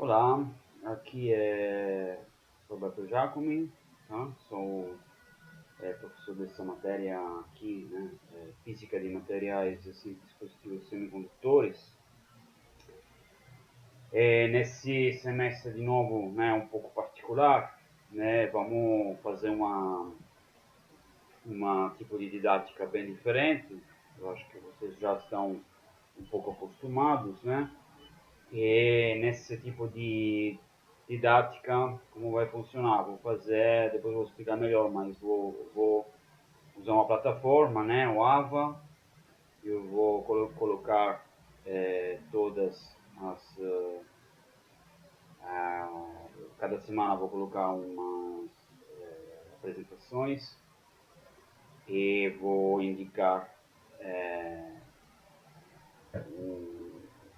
Olá, aqui é Roberto Giacomi, tá? Sou professor dessa matéria aqui, né? Física de materiais e dispositivos semicondutores. Nesse semestre, de novo, né, um pouco particular, né? Vamos fazer uma tipo de didática bem diferente. Eu acho que vocês já estão um pouco acostumados, né? E nesse tipo de didática, como vai funcionar? Vou fazer, depois vou explicar melhor, mas vou usar uma plataforma, né, o AVA. Eu vou colocar todas as... cada semana vou colocar umas apresentações e vou indicar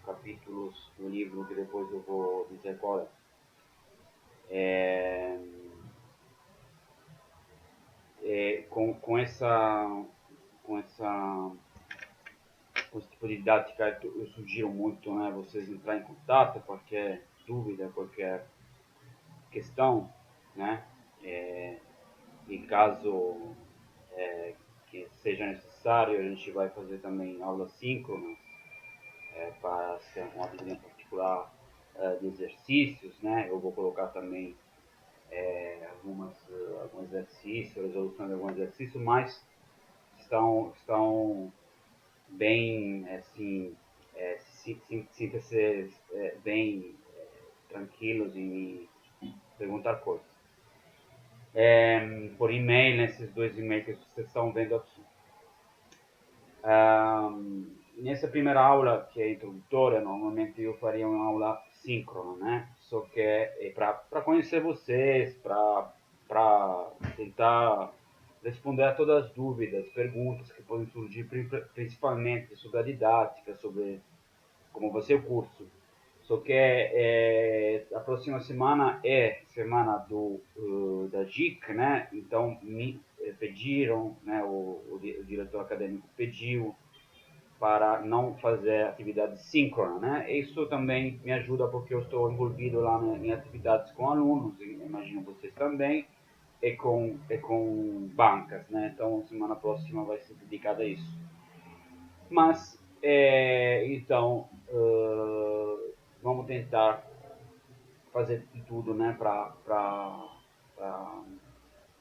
capítulos do livro que depois eu vou dizer qual é. É, com essa com essa com esse tipo de didática eu sugiro muito, né, vocês entrar em contato, qualquer dúvida, qualquer questão, né, e caso que seja necessário, a gente vai fazer também aulas síncronas para ser uma disciplina particular de exercícios, né, eu vou colocar também alguns exercícios, resolução de alguns exercícios, mas estão bem, assim, sinta-se bem tranquilos em perguntar coisas. Por e-mail, nesses dois e-mails que vocês estão vendo aqui. Nessa primeira aula, que é introdutória, normalmente eu faria uma aula síncrona, né? Só que é para conhecer vocês, para tentar responder a todas as dúvidas, perguntas que podem surgir, principalmente sobre a didática, sobre como vai ser o curso. Só que a próxima semana é semana da JIC, né? Então me pediram, né? O diretor acadêmico pediu para não fazer atividade síncrona, né? Isso também me ajuda porque eu estou envolvido lá em atividades com alunos, imagino vocês também, e com bancas, né? Então semana próxima vai ser dedicada a isso. Mas então vamos tentar fazer de tudo, né, para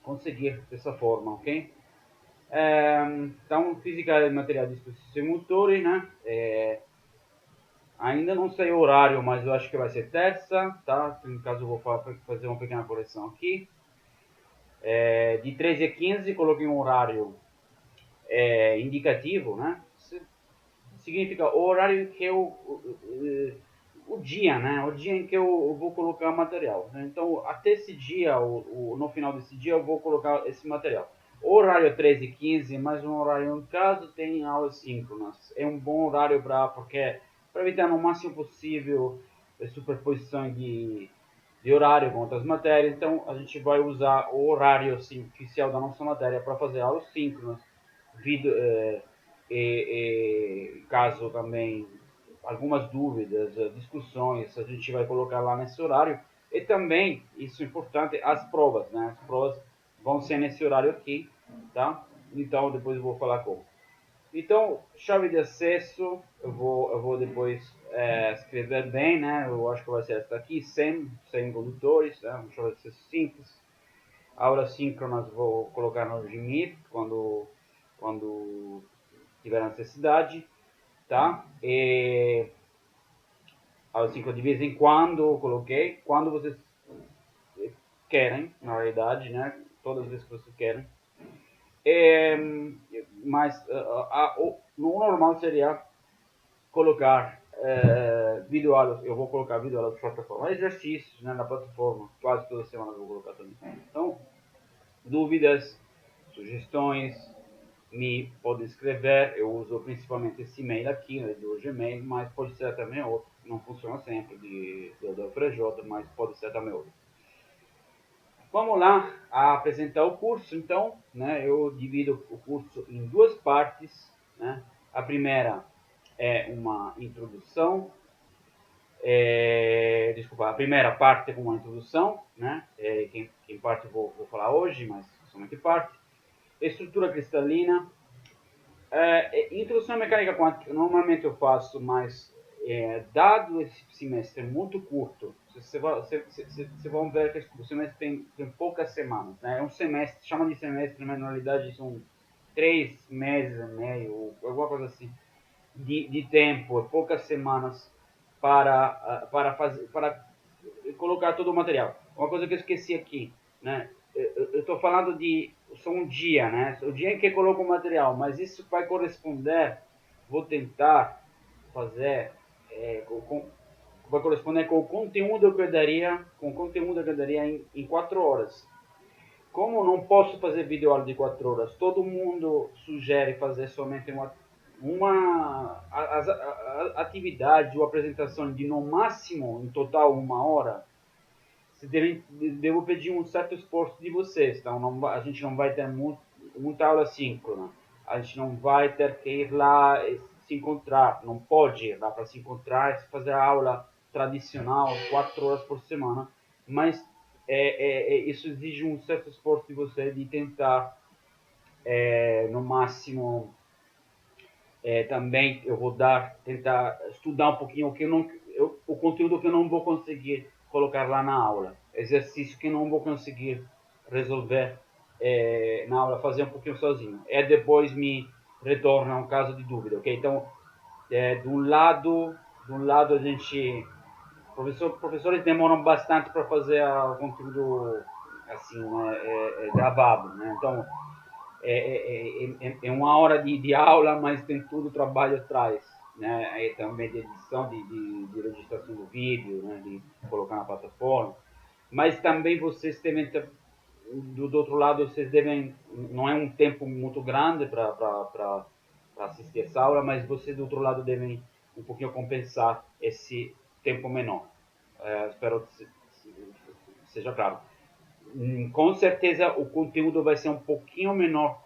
conseguir dessa forma, ok? Então, física de materiais de dispositivos motores, né? Ainda não sei o horário, mas eu acho que vai ser terça, tá? Em caso eu vou fazer uma pequena correção aqui. De 13h15 coloquei um horário indicativo, né? Significa o horário que o dia, né? O dia em que eu vou colocar material. Né? Então, até esse dia, no final desse dia, eu vou colocar esse material. O horário é 13h15, mas um horário, no caso, tem aulas síncronas. É um bom horário para evitar no máximo possível a superposição de horário com outras matérias. Então, a gente vai usar o horário assim, oficial da nossa matéria para fazer aulas síncronas. Vídeo, caso também algumas dúvidas, discussões, a gente vai colocar lá nesse horário. E também, isso é importante, as provas, né? As provas vão ser nesse horário aqui, tá? Então, depois eu vou falar como. Então, chave de acesso, eu vou depois escrever bem, né? Eu acho que vai ser esta aqui, 100 condutores, né? Uma chave de acesso simples. Aulas síncronas vou colocar no Gmeet quando tiver necessidade, tá? Aulas síncronas de vez em quando eu coloquei, quando vocês querem, na realidade, né? Todas as vezes que vocês querem. Mas o normal seria colocar videoaulas, eu vou colocar videoaulas na plataforma, exercícios, né, na plataforma, quase toda semana eu vou colocar também. Então, dúvidas, sugestões, me podem escrever, eu uso principalmente esse e-mail aqui, né, do Gmail, mas pode ser também outro, não funciona sempre, do FRJ, mas pode ser também outro. Vamos lá a apresentar o curso, então, né, eu divido o curso em duas partes, né, a primeira é uma introdução Desculpa, a primeira parte com uma introdução, né? Que em parte vou falar hoje, mas somente parte. Estrutura cristalina. Introdução à mecânica quântica, normalmente eu faço, mas dado esse semestre muito curto, vocês vão ver que o semestre tem poucas semanas, né? É um semestre, chama de semestre, mas na realidade são 3 meses e meio, alguma coisa assim, de tempo, poucas semanas para colocar todo o material. Uma coisa que eu esqueci aqui, né? Eu estou falando de só um dia, né? O dia em que eu coloco o material, mas isso vai corresponder, vou tentar fazer, vai corresponder com o conteúdo que eu daria, em 4 horas. Como não posso fazer vídeo aula de 4 horas, todo mundo sugere fazer somente uma atividade ou apresentação de no máximo, em total, 1 hora. Devo pedir um certo esforço de vocês, então a gente não vai ter muita aula síncrona, a gente não vai ter que ir lá e se encontrar, não pode ir lá para se encontrar e fazer a aula tradicional 4 horas por semana, mas isso exige um certo esforço de você de tentar, no máximo, também eu vou tentar estudar um pouquinho o conteúdo que eu não vou conseguir colocar lá na aula, exercício que eu não vou conseguir resolver na aula, fazer um pouquinho sozinho. Depois me retorna um caso de dúvida, ok? Então, de um lado a gente, professores demoram bastante para fazer o conteúdo assim, né, gravado, né? Então é 1 hora de aula, mas tem tudo o trabalho atrás, né? Aí também de edição, de registração do vídeo, né? De colocar na plataforma. Mas também vocês devem ter, do outro lado, vocês devem, não é um tempo muito grande para assistir essa aula, mas vocês do outro lado devem um pouquinho compensar esse tempo menor. Espero que seja claro. Com certeza o conteúdo vai ser um pouquinho menor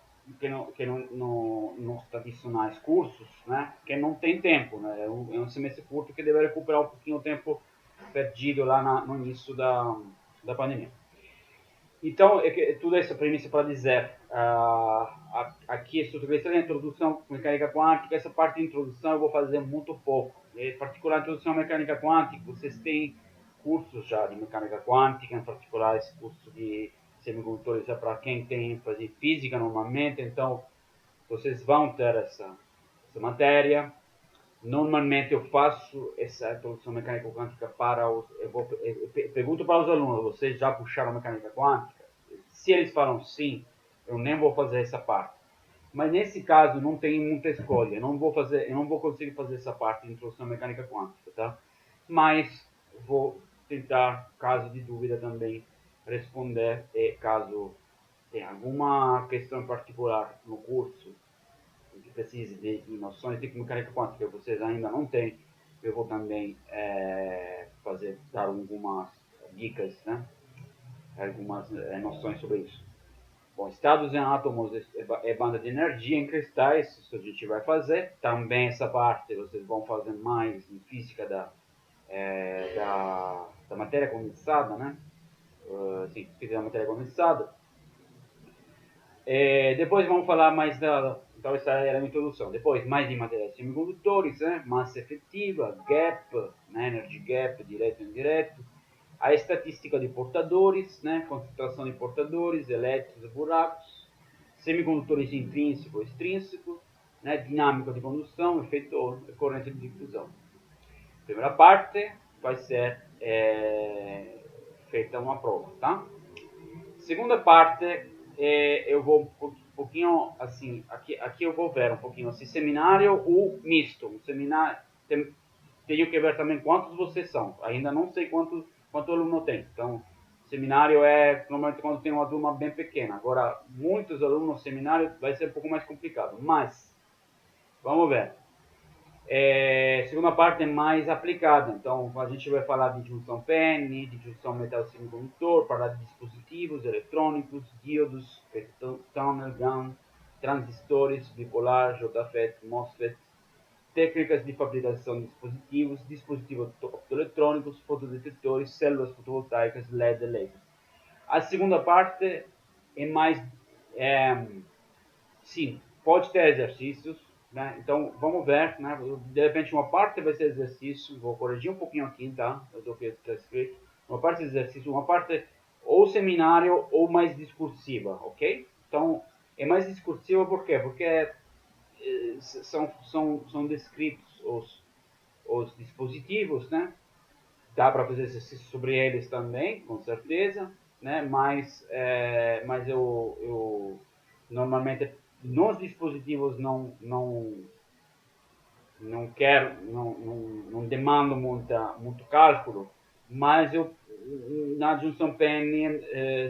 nos tradicionais cursos, né? Que não tem tempo, né? É um semestre curto que deve recuperar um pouquinho o tempo perdido lá no início da pandemia. Então, tudo essa premissa para dizer, aqui a introdução à mecânica quântica, essa parte de introdução eu vou fazer muito pouco. Em particular, a introdução à mecânica quântica, vocês têm cursos já de mecânica quântica, em particular esse curso de semicondutores é para quem tem fazer física normalmente, então vocês vão ter essa matéria. Normalmente eu faço essa introdução à mecânica quântica eu pergunto para os alunos, vocês já puxaram mecânica quântica? Se eles falam sim, eu nem vou fazer essa parte. Mas nesse caso não tem muita escolha, eu não vou conseguir fazer essa parte de introdução à mecânica quântica, tá? Mas vou tentar, caso de dúvida também, responder, e caso tenha alguma questão em particular no curso que precise de noções de mecânica quântica que vocês ainda não têm, eu vou também dar algumas dicas, né? Algumas noções sobre isso. Bom, estados em átomos é banda de energia em cristais, isso a gente vai fazer. Também essa parte vocês vão fazer mais em física da matéria condensada, né? Sim, física da matéria condensada. Depois vamos falar mais então essa era a introdução. Depois mais de materiais semicondutores, né? Massa efetiva, gap, né? Energy gap, direto e indireto. A estatística de portadores, né? Concentração de portadores, elétrons e buracos. Semicondutores intrínseco e extrínseco, né? Dinâmica de condução, efeito e corrente de difusão. Primeira parte vai ser feita uma prova, tá? Segunda parte, eu vou um pouquinho assim, aqui eu vou ver um pouquinho assim, seminário ou misto. Um seminário, tenho que ver também quantos vocês são. Ainda não sei quanto aluno tem. Então, seminário normalmente quando tem uma turma bem pequena. Agora, muitos alunos seminário vai ser um pouco mais complicado. Mas, vamos ver. Segunda parte é mais aplicada, então a gente vai falar de junção PN, de junção metal semicondutor, falar de dispositivos eletrônicos, diodos, tunnel gun, transistores, bipolar, JFET, MOSFET, técnicas de fabricação de dispositivos, dispositivos optoeletrônicos, fotodetectores, células fotovoltaicas, LED, lasers. A segunda parte é mais, é, sim, pode ter exercícios, né? Então vamos ver, né? De repente uma parte vai ser exercício, vou corrigir um pouquinho aqui, tá? Do que está escrito. Uma parte de exercício, uma parte ou seminário ou mais discursiva, ok? Então é mais discursiva por quê? Porque são descritos os dispositivos, né? Dá para fazer exercício sobre eles também, com certeza, né? Mas eu normalmente nos dispositivos não quero, não demando muito cálculo, mas eu na junção Penny,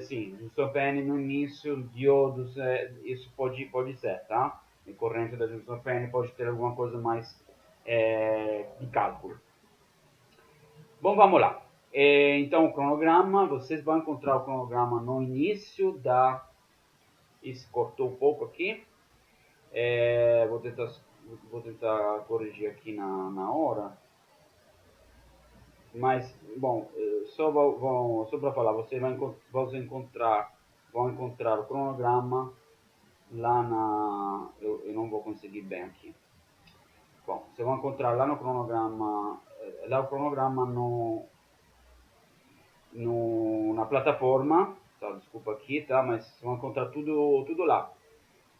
sim, junção Penny no início, diodos, isso pode ser, tá? E corrente da junção Penny pode ter alguma coisa mais de cálculo. Bom, vamos lá. Então, o cronograma, vocês vão encontrar o cronograma no início da... Isso cortou um pouco aqui. Vou tentar corrigir aqui na hora. Mas, bom, só para falar, vocês vão encontrar o cronograma lá na... Eu não vou conseguir bem aqui. Bom, vocês vão encontrar lá no cronograma... Lá o cronograma na plataforma, tá? Desculpa aqui, tá? Mas vocês vão encontrar tudo lá.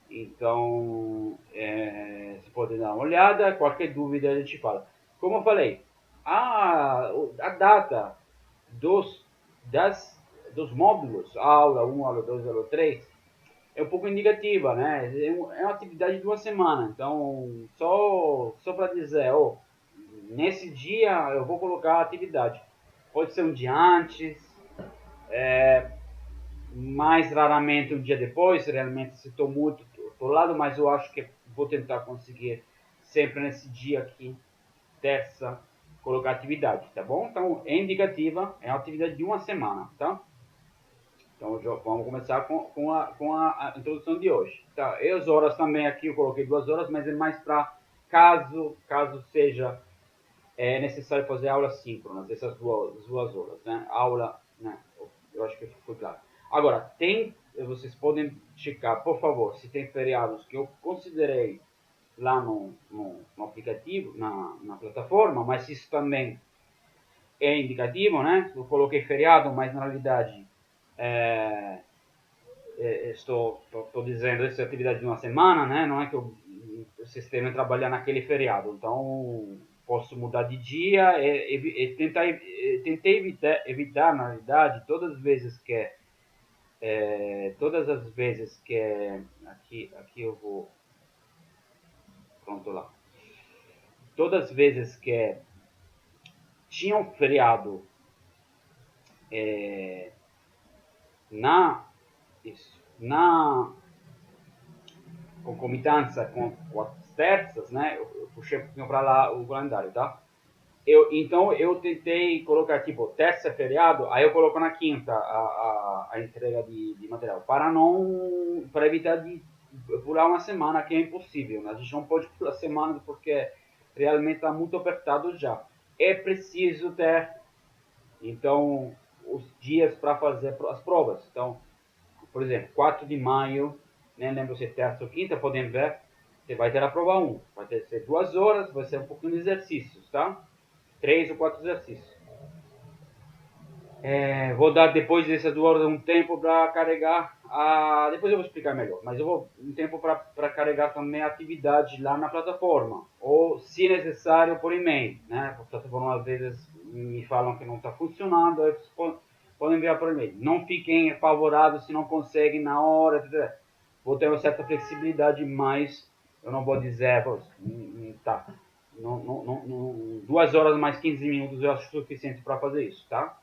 Então, você pode dar uma olhada, qualquer dúvida a gente fala. Como eu falei, a data dos módulos, aula 1, aula 2, aula 3, é um pouco indicativa, né? É uma atividade de uma semana, então só para dizer, nesse dia eu vou colocar a atividade. Pode ser um dia antes, mais raramente um dia depois, realmente se estou muito atolado, mas eu acho que vou tentar conseguir sempre nesse dia aqui, terça, colocar atividade, tá bom? Então é indicativa, é uma atividade de uma semana, tá? Então vamos começar com a introdução de hoje. Tá? E as horas também aqui eu coloquei 2 horas, mas é mais para caso seja necessário fazer aulas síncronas, essas duas horas, né? Aula, né? Eu acho que foi claro. Agora, vocês podem checar, por favor, se tem feriados que eu considerei lá no aplicativo, na plataforma, mas isso também é indicativo, né? Eu coloquei feriado, mas na realidade estou dizendo essa atividade de uma semana, né? Não é que vocês tenham que trabalhar naquele feriado. Então, posso mudar de dia e tentei evitar, na realidade, todas as vezes que aqui eu vou, pronto lá, todas as vezes que tinha um feriado na concomitância com as terças, né? Eu puxei um pouquinho para lá o calendário, tá? Então eu tentei colocar tipo terça feriado, aí eu coloco na quinta a entrega de material para evitar de pular uma semana, que é impossível, né? A gente não pode pular semana porque realmente está muito apertado já. É preciso ter então os dias para fazer as provas. Então, por exemplo, 4 de maio, nem lembro se é terça ou quinta, podem ver, você vai ter a prova 1, vai ter ser 2 horas, vai ser um pouquinho de exercícios, tá? 3 ou 4 exercícios. Vou dar depois dessas 2 horas um tempo para carregar, depois eu vou explicar melhor, mas eu vou um tempo para carregar também a atividade lá na plataforma, ou se necessário por e-mail, né? A plataforma às vezes me falam que não está funcionando, aí podem enviar por e-mail. Não fiquem apavorados se não conseguem na hora, etc. Vou ter uma certa flexibilidade, mas eu não vou dizer, tá, 2 horas mais 15 minutos eu acho suficiente para fazer isso, tá?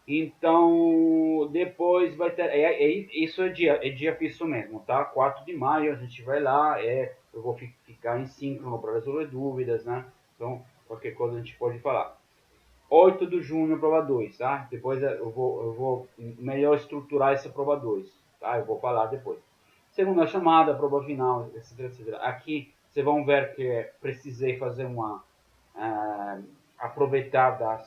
Então, depois vai ter. Isso é dia fixo mesmo, tá? 4 de maio a gente vai lá, eu vou ficar em síncrono para resolver dúvidas, né? Então, qualquer coisa a gente pode falar. 8 de junho, prova 2, tá? Depois eu vou melhor estruturar essa prova 2, tá? Eu vou falar depois. Segunda chamada, prova final, etc, etc. Aqui vocês vão ver que precisei fazer aproveitar da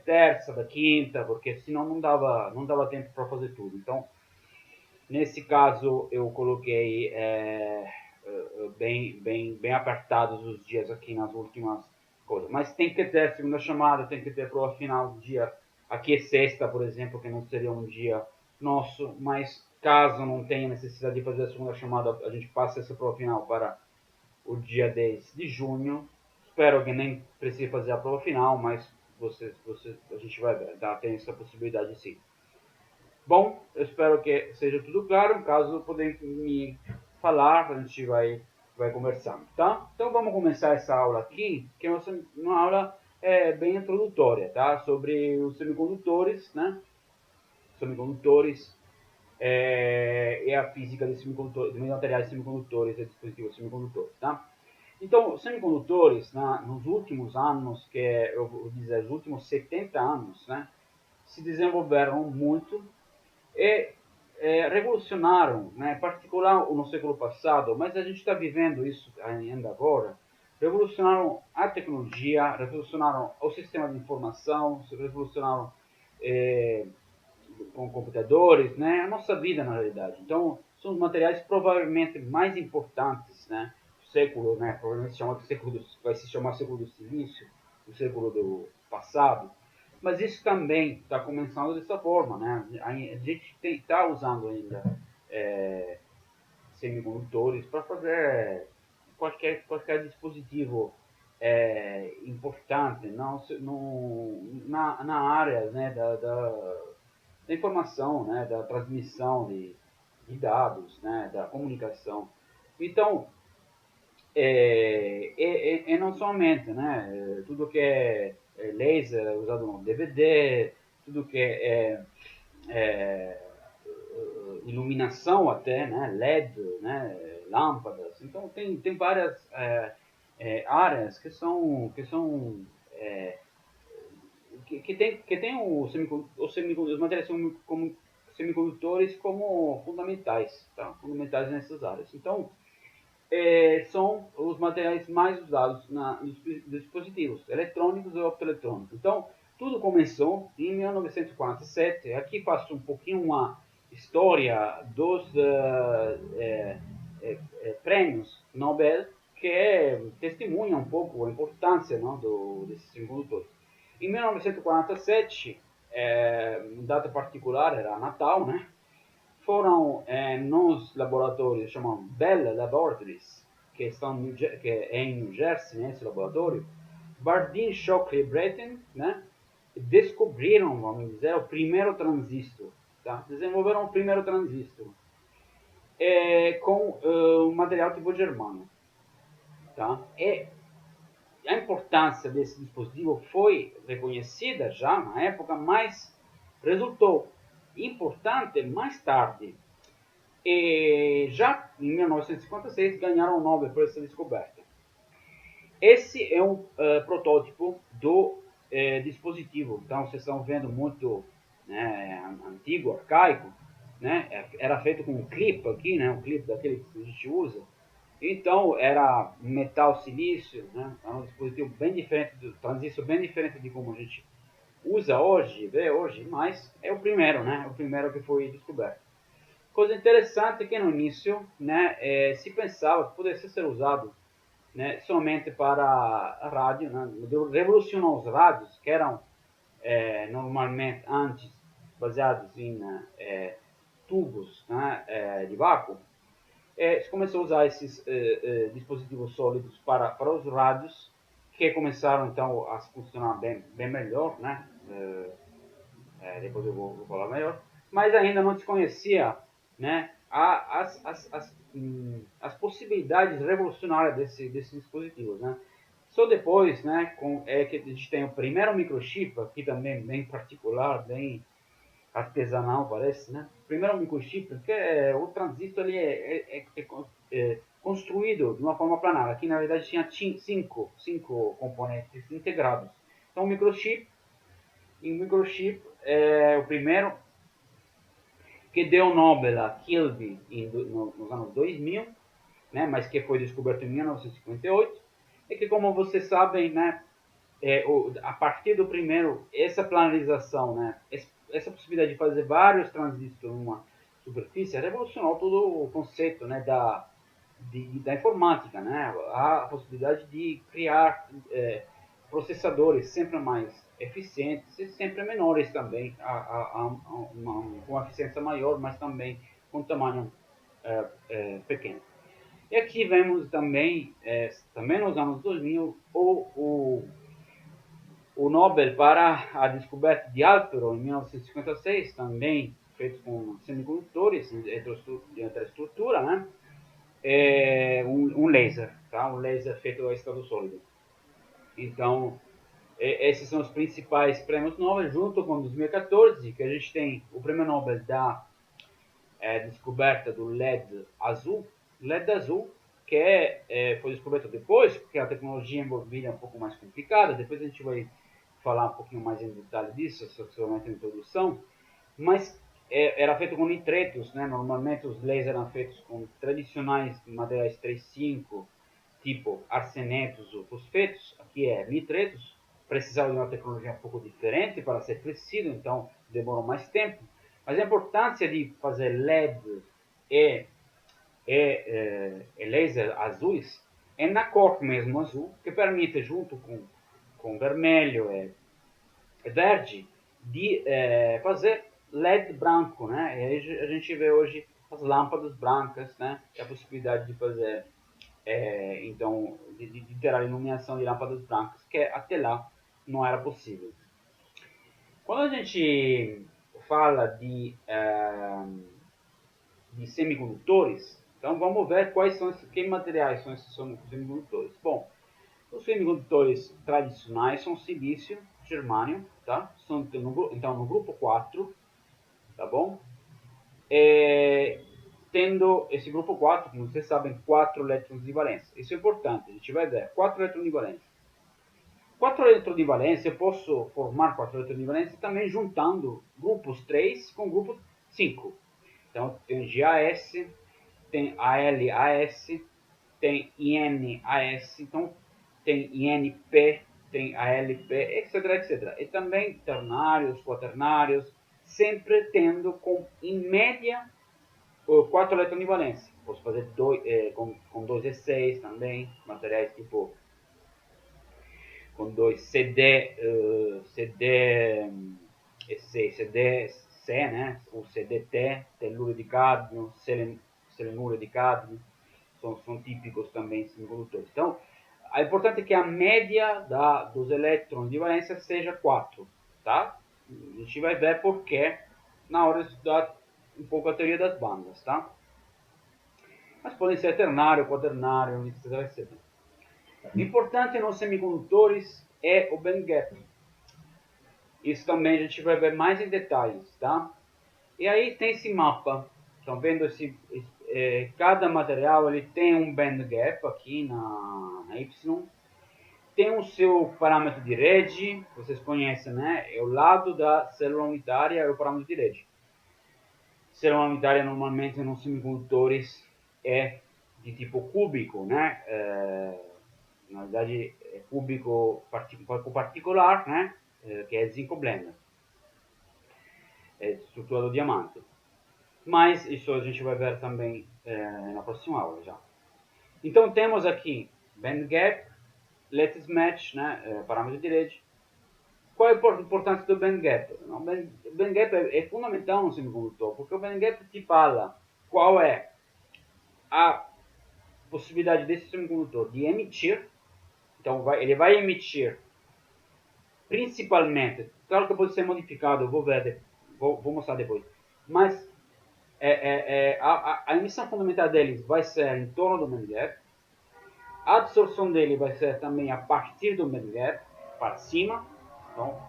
terça, da quinta, porque senão não dava tempo para fazer tudo. Então, nesse caso, eu coloquei bem apertados os dias aqui nas últimas coisas. Mas tem que ter segunda chamada, tem que ter prova final do dia. Aqui é sexta, por exemplo, que não seria um dia nosso, mas caso não tenha necessidade de fazer a segunda chamada, a gente passa essa prova final para o dia 10 de junho. Espero que nem precise fazer a prova final, mas a gente vai ver, tá? Tem essa possibilidade sim. Bom, eu espero que seja tudo claro. Caso puder me falar, a gente vai conversando, tá? Então vamos começar essa aula aqui, que é uma aula bem introdutória, tá? Sobre os semicondutores, né? Semicondutores e a física de semicondutores, de materiais semicondutores e dispositivos semicondutores, tá? Então, semicondutores, nos últimos anos, que eu vou dizer, os últimos 70 anos, né? Se desenvolveram muito e revolucionaram, né, em particular no século passado, mas a gente está vivendo isso ainda agora, revolucionaram a tecnologia, revolucionaram o sistema de informação, revolucionaram eh, com computadores, né, a nossa vida na realidade. Então, são os materiais provavelmente mais importantes, né, do século, né, provavelmente vai se chamar século do silício, o século do passado. Mas isso também está começando dessa forma, né? A gente está usando ainda semicondutores para fazer qualquer dispositivo importante na área, né, da informação, né, da transmissão de dados, né, da comunicação. Então, não somente, né, tudo que é laser usado no DVD, tudo que é iluminação até, né, LED, né, lâmpadas. Então tem várias áreas que tem os materiais semicondutores como fundamentais, tá? Fundamentais nessas áreas. Então, são os materiais mais usados nos dispositivos eletrônicos e optoeletrônicos. Então, tudo começou em 1947. Aqui faço um pouquinho uma história dos prêmios Nobel que testemunham um pouco a importância, não, desses semicondutores. Em 1947, data particular era Natal, né? Foram nos laboratórios chamam Bell Laboratories, que é em New Jersey, né, esse laboratório, Bardeen, Shockley e Breton, né, descobriram, vamos dizer, o primeiro transistor, tá? Desenvolveram o primeiro transistor com um material tipo germano, tá? E a importância desse dispositivo foi reconhecida já na época, mas resultou importante mais tarde. E já em 1956 ganharam o Nobel por essa descoberta. Esse é um protótipo do dispositivo. Então vocês estão vendo muito, né, antigo, arcaico, né? Era feito com um clipe aqui, né? Um clipe daquele que a gente usa. Então era metal silício, né? Era um dispositivo bem diferente, do transistor bem diferente de como a gente usa hoje, vê hoje, mas é o primeiro, né? O primeiro que foi descoberto. Coisa interessante é que no início, né, se pensava que pudesse ser usado, né, somente para a rádio, né, revolucionou os rádios, que eram normalmente antes baseados em tubos, né, de vácuo. Se começou a usar esses dispositivos sólidos para os rádios, que começaram então a funcionar bem melhor, né? Depois eu vou falar melhor, mas ainda não se conhecia, né, as possibilidades revolucionárias desses dispositivos, né. Só depois, né, que a gente tem o primeiro microchip, aqui também bem particular, bem artesanal parece, né. O primeiro microchip, que o transistor ali é construído de uma forma planar. Aqui na verdade tinha cinco componentes integrados. Então o microchip é o primeiro que deu o Nobel a Kilby nos anos 2000, né, mas que foi descoberto em 1958, e que, como vocês sabem, né, a partir do primeiro, essa planarização, né, essa possibilidade de fazer vários transistores numa superfície revolucionou todo o conceito, né, da informática, né, a possibilidade de criar processadores sempre mais eficientes e sempre menores também, com uma eficiência maior, mas também com tamanho pequeno. E aqui vemos também, também nos anos 2000, o Nobel para a descoberta de Alpero, em 1956, também feito com semicondutores de estrutura, né? Um laser, tá? Um laser feito a estado sólido. Então, esses são os principais prêmios Nobel, junto com 2014, que a gente tem o prêmio Nobel da descoberta do LED azul. LED azul, que foi descoberto depois, porque a tecnologia envolvida é um pouco mais complicada. Depois a gente vai falar um pouquinho mais em detalhe disso, somente a introdução. Mas era feito com nitretos, né? Normalmente os lasers eram feitos com tradicionais materiais 3,5, tipo arsenetos ou fosfetos. Aqui é nitretos. Precisava de uma tecnologia um pouco diferente para ser preciso, então demorou mais tempo. Mas a importância de fazer LED e, laser azuis é na cor mesmo azul, que permite, junto com vermelho e verde, de fazer LED branco, né? E aí a gente vê hoje as lâmpadas brancas, né? E a possibilidade de fazer, então, de ter a iluminação de lâmpadas brancas, que até lá não era possível. Quando a gente fala de semicondutores, então vamos ver quais são que materiais são esses semicondutores. Bom, os semicondutores tradicionais são silício, germânio, tá? Então no grupo 4, tá bom? Tendo esse grupo 4, como vocês sabem, 4 elétrons de valência. Isso é importante, a gente vai ver 4 elétrons de valência. 4 elétrons de valência, eu posso formar 4 elétrons de valência também juntando grupos 3 com grupo 5. Então tem GAS, tem ALAS, tem INAS, então tem INP, tem ALP, etc, etc. E também ternários, quaternários, sempre tendo em média 4 elétrons de valência. Posso fazer com 2 E6 também, materiais tipo com 2 CDC, né? O CDT, telúrio de cádmio, selenúrio de cádmio, são típicos também semicondutores. Então, é importante que a média dos elétrons de valência seja 4, tá? A gente vai ver porquê na hora de estudar um pouco a teoria das bandas, tá? Mas podem ser ternário, quaternário, etc, etc. O importante nos semicondutores é o band gap. Isso também a gente vai ver mais em detalhes, tá? E aí tem esse mapa. Estão vendo cada material ele tem um band gap aqui na Y. Tem o seu parâmetro de rede, vocês conhecem, né? É o lado da célula unitária, é o parâmetro de rede. Célula unitária normalmente nos semicondutores é de tipo cúbico, né? Na verdade é cúbico particular, né? Que é zinco blender, é estrutura do diamante. Mas isso a gente vai ver também na próxima aula já. Então temos aqui band gap, lattice match, né? Parâmetro de rede. Qual é a importância do band gap? O band gap é fundamental no semicondutor, porque o band gap te fala qual é a possibilidade desse semicondutor de emitir. Então ele vai emitir principalmente, claro que pode ser modificado, eu vou mostrar depois, mas a emissão fundamental deles vai ser em torno do band gap, a absorção dele vai ser também a partir do band gap, para cima. Então,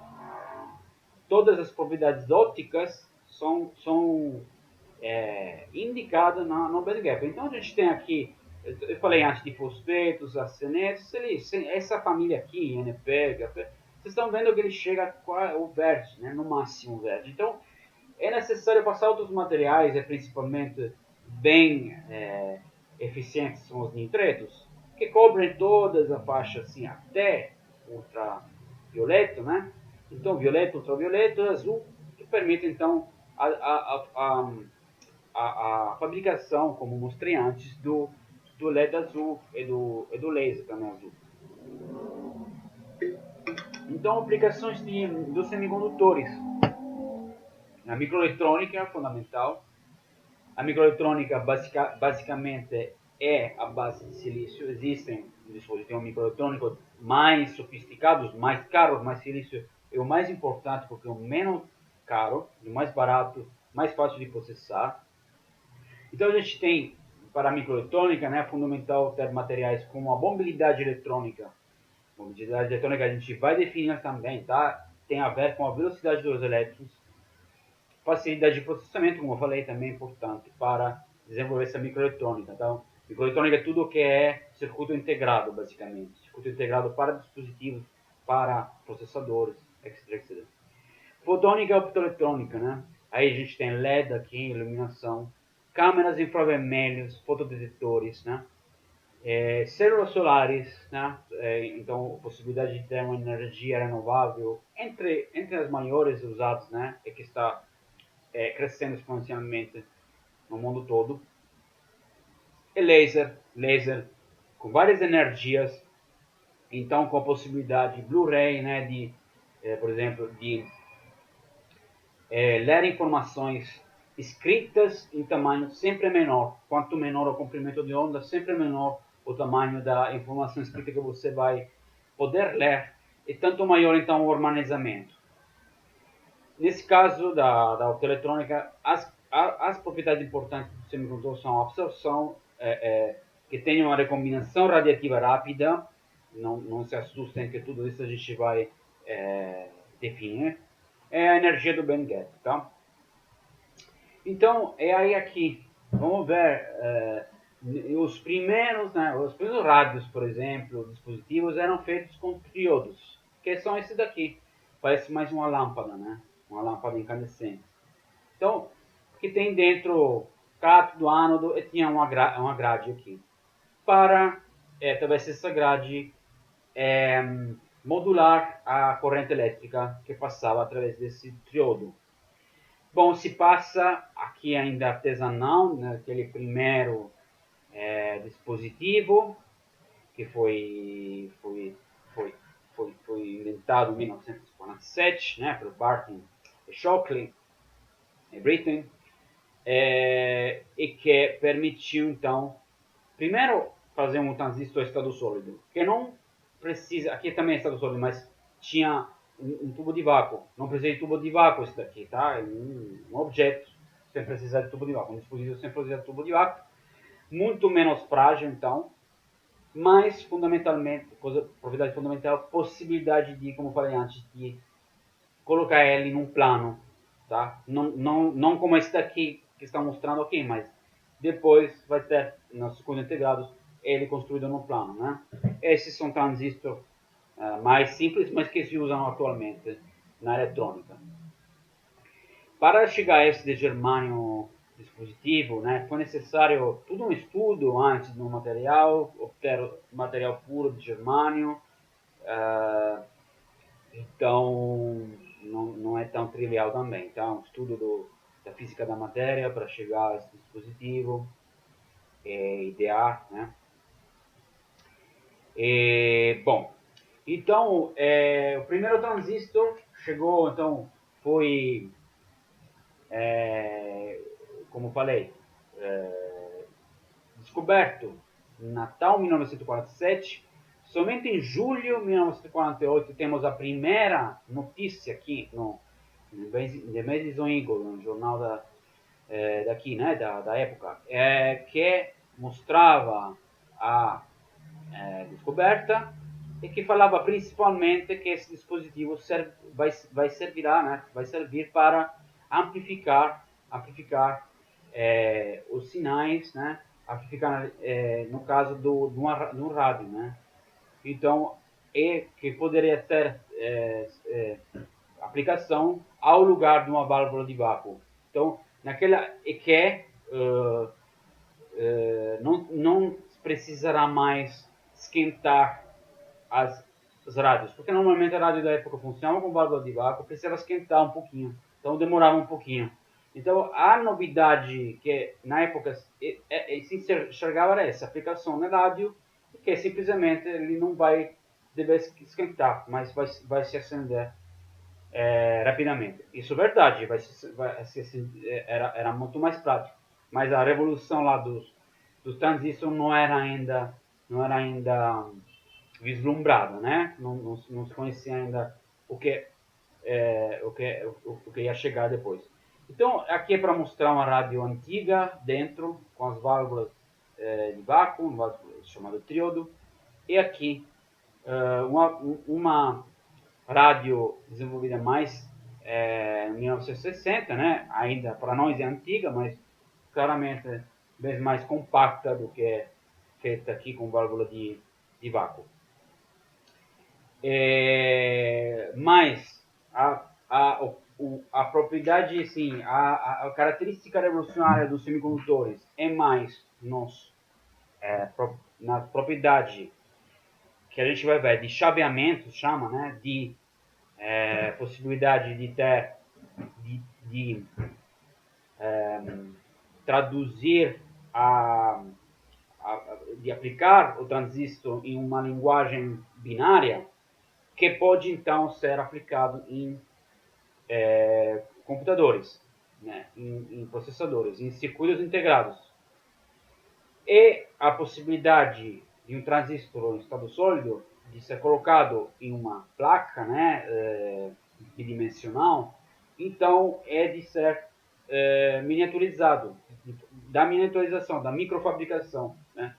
todas as propriedades ópticas são indicadas no band gap. Então a gente tem aqui, eu falei antes de fosfetos, arsenetos, essa família aqui, NP, HP, vocês estão vendo que ele chega ao verde, né, no máximo verde. Então é necessário passar outros materiais, principalmente bem eficientes são os nitretos, que cobrem todas a faixa assim até ultravioleta, né? Então violeta, ultravioleta, azul, que permite então a fabricação, como mostrei antes, do LED azul e do laser também azul. Então aplicações dos semicondutores. A microeletrônica é fundamental. A microeletrônica basicamente é a base de silício. Existem dispositivos microeletrônicos mais sofisticados, mais caros, mas silício é o mais importante porque é o menos caro, o mais barato, mais fácil de processar. Então a gente tem para a microeletrônica, né, fundamental ter materiais como a mobilidade eletrônica. A mobilidade eletrônica a gente vai definir também, tá? Tem a ver com a velocidade dos elétrons. Facilidade de processamento, como eu falei, também é importante para desenvolver essa microeletrônica. Então, microeletrônica é tudo que é circuito integrado, basicamente. Circuito integrado para dispositivos, para processadores, etc, etc. Fotônica e optoeletrônica, né? Aí a gente tem LED aqui, iluminação, câmeras infravermelhos, fotodetectores, né? Células solares, né? Então, a possibilidade de ter uma energia renovável entre as maiores usadas, né? É que está crescendo exponencialmente no mundo todo. E laser com várias energias, então com a possibilidade de Blu-ray, né? Por exemplo, de ler informações escritas em tamanho sempre menor. Quanto menor o comprimento de onda, sempre menor o tamanho da informação escrita que você vai poder ler, e tanto maior então o armazenamento. Nesse caso da optoeletrônica, as propriedades importantes do semicondutor são a absorção, que tem uma recombinação radiativa rápida, não se assustem que tudo isso a gente vai definir, é a energia do Band Gap, tá? Então, é aí aqui, vamos ver, os primeiros rádios, por exemplo, dispositivos eram feitos com triodos, que são esses daqui, parece mais uma lâmpada, né? Uma lâmpada incandescente. Então, que tem dentro cátodo, ânodo e tinha uma grade aqui. Para, talvez essa grade, modular a corrente elétrica que passava através desse triodo. Bom, se passa aqui ainda artesanal, naquele primeiro dispositivo que foi inventado em 1947, né, por Barton e Shockley, em Britain, e que permitiu então, primeiro, fazer um transistor estado sólido, que não precisa, aqui também é estado sólido, mas tinha um tubo de vácuo, não precisa de tubo de vácuo isso daqui, tá? É um objeto sem precisar de tubo de vácuo, um dispositivo sem precisar de tubo de vácuo, muito menos frágil então, mas fundamentalmente, propriedade fundamental, possibilidade de, como falei antes, de colocar ele num plano, tá? Não como esse daqui que está mostrando aqui, mas depois vai ter nos circuitos integrados ele construído no plano, né? Esses são transistores mais simples, mas que se usam atualmente na eletrônica. Para chegar a esse de germânio dispositivo, né, foi necessário todo um estudo antes do material, obter material puro de germânio. Então, não é tão trivial também. Então, estudo da física da matéria para chegar a esse dispositivo, idear, né? Bom, então, o primeiro transistor chegou, então, foi, como falei, descoberto em Natal 1947. Somente em julho de 1948 temos a primeira notícia aqui no The Madison Eagle, no jornal daqui, né, da época, que mostrava a descoberta e que falava principalmente que esse dispositivo vai servir para amplificar os sinais, né, amplificar no caso do rádio, né. Então, que poderia ter aplicação ao lugar de uma válvula de vácuo. Então, naquela não precisará mais esquentar as rádios, porque normalmente a rádio da época funcionava com válvula de vácuo, precisava esquentar um pouquinho, então demorava um pouquinho. Então a novidade que na época se enxergava era essa aplicação na rádio, que simplesmente ele não vai deve esquentar, mas vai se acender rapidamente. Isso é verdade, era muito mais prático. Mas a revolução lá dos transistores não era ainda vislumbrada, né? Não se conhecia ainda o que, o que ia chegar depois. Então, aqui é para mostrar uma rádio antiga dentro, com as válvulas de vácuo, chamado triodo, e aqui uma rádio desenvolvida mais em 1960, né? Ainda para nós é antiga, mas claramente bem mais compacta do que feita aqui com válvula de vácuo. Mas a propriedade, sim, a característica revolucionária dos semicondutores é mais na propriedade que a gente vai ver de chaveamento, chama, né, de possibilidade de ter, de traduzir, de aplicar o transistor em uma linguagem binária, que pode então ser aplicado em computadores, né, em processadores, em circuitos integrados. E a possibilidade de um transistor em estado sólido de ser colocado em uma placa, né, bidimensional, então é de ser miniaturizado, da miniaturização, da microfabricação, né,